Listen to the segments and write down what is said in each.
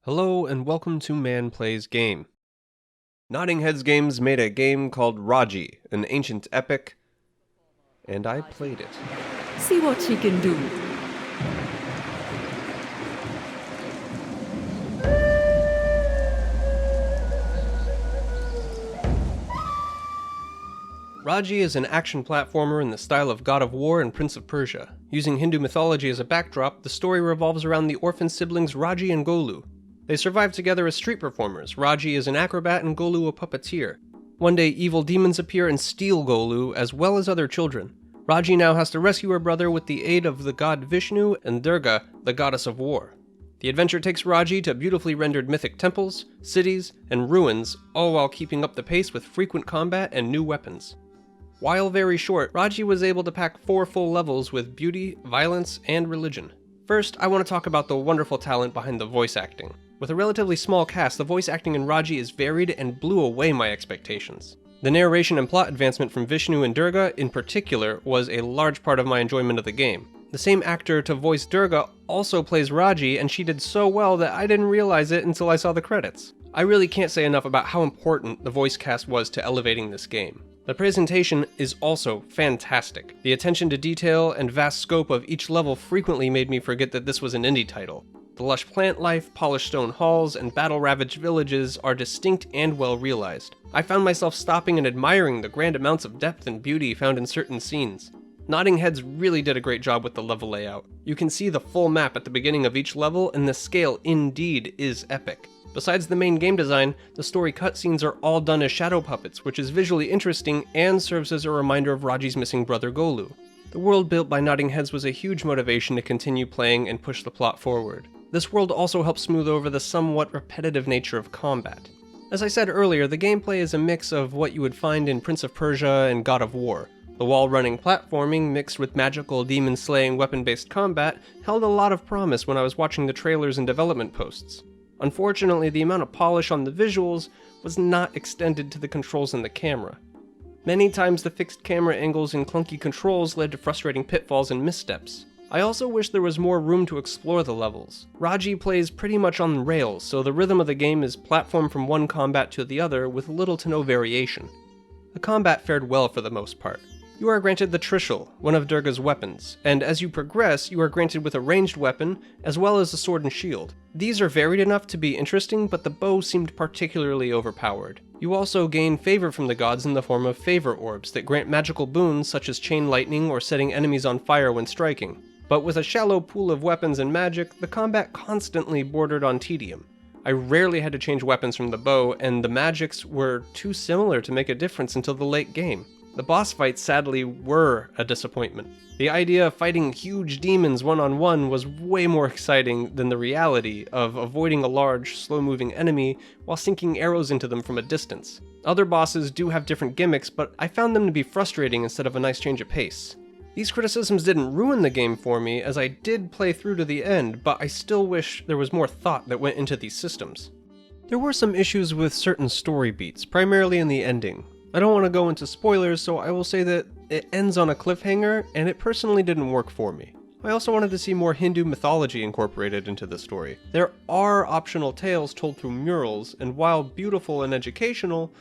Hello and welcome to Man Plays Game. Nodding Heads Games made a game called Raji, an ancient epic, and I played it. See what she can do. Raji is an action platformer in the style of God of War and Prince of Persia. Using Hindu mythology as a backdrop, the story revolves around the orphan siblings Raji and Golu. They survive together as street performers. Raji is an acrobat and Golu a puppeteer. One day, evil demons appear and steal Golu, as well as other children. Raji now has to rescue her brother with the aid of the god Vishnu and Durga, the goddess of war. The adventure takes Raji to beautifully rendered mythic temples, cities, and ruins, all while keeping up the pace with frequent combat and new weapons. While very short, Raji was able to pack 4 full levels with beauty, violence, and religion. First, I want to talk about the wonderful talent behind the voice acting. With a relatively small cast, the voice acting in Raji is varied and blew away my expectations. The narration and plot advancement from Vishnu and Durga, in particular, was a large part of my enjoyment of the game. The same actor to voice Durga also plays Raji, and she did so well that I didn't realize it until I saw the credits. I really can't say enough about how important the voice cast was to elevating this game. The presentation is also fantastic. The attention to detail and vast scope of each level frequently made me forget that this was an indie title. The lush plant life, polished stone halls, and battle-ravaged villages are distinct and well realized. I found myself stopping and admiring the grand amounts of depth and beauty found in certain scenes. Nodding Heads really did a great job with the level layout. You can see the full map at the beginning of each level, and the scale indeed is epic. Besides the main game design, the story cutscenes are all done as shadow puppets, which is visually interesting and serves as a reminder of Raji's missing brother Golu. The world built by Nodding Heads was a huge motivation to continue playing and push the plot forward. This world also helps smooth over the somewhat repetitive nature of combat. As I said earlier, the gameplay is a mix of what you would find in Prince of Persia and God of War. The wall-running platforming mixed with magical demon-slaying weapon-based combat held a lot of promise when I was watching the trailers and development posts. Unfortunately, the amount of polish on the visuals was not extended to the controls and the camera. Many times the fixed camera angles and clunky controls led to frustrating pitfalls and missteps. I also wish there was more room to explore the levels. Raji plays pretty much on rails, so the rhythm of the game is platform from one combat to the other with little to no variation. The combat fared well for the most part. You are granted the Trishul, one of Durga's weapons, and as you progress, you are granted with a ranged weapon, as well as a sword and shield. These are varied enough to be interesting, but the bow seemed particularly overpowered. You also gain favor from the gods in the form of favor orbs that grant magical boons such as chain lightning or setting enemies on fire when striking. But with a shallow pool of weapons and magic, the combat constantly bordered on tedium. I rarely had to change weapons from the bow, and the magics were too similar to make a difference until the late game. The boss fights sadly were a disappointment. The idea of fighting huge demons one-on-one was way more exciting than the reality of avoiding a large, slow-moving enemy while sinking arrows into them from a distance. Other bosses do have different gimmicks, but I found them to be frustrating instead of a nice change of pace. These criticisms didn't ruin the game for me, as I did play through to the end, but I still wish there was more thought that went into these systems. There were some issues with certain story beats, primarily in the ending. I don't want to go into spoilers, so I will say that it ends on a cliffhanger, and it personally didn't work for me. I also wanted to see more Hindu mythology incorporated into the story. There are optional tales told through murals, and while beautiful and educational,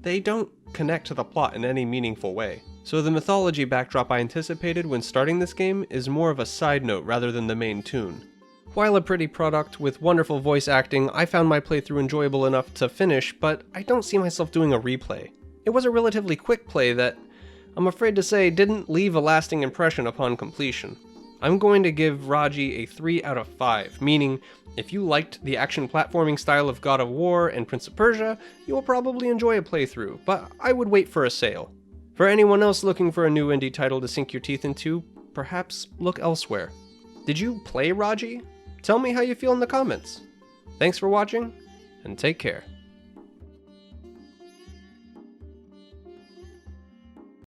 they don't connect to the plot in any meaningful way. So the mythology backdrop I anticipated when starting this game is more of a side note rather than the main tune. While a pretty product with wonderful voice acting, I found my playthrough enjoyable enough to finish, but I don't see myself doing a replay. It was a relatively quick play that, I'm afraid to say, didn't leave a lasting impression upon completion. I'm going to give Raji a 3 out of 5, meaning if you liked the action platforming style of God of War and Prince of Persia, you will probably enjoy a playthrough, but I would wait for a sale. For anyone else looking for a new indie title to sink your teeth into, perhaps look elsewhere. Did you play Raji? Tell me how you feel in the comments. Thanks for watching, and take care.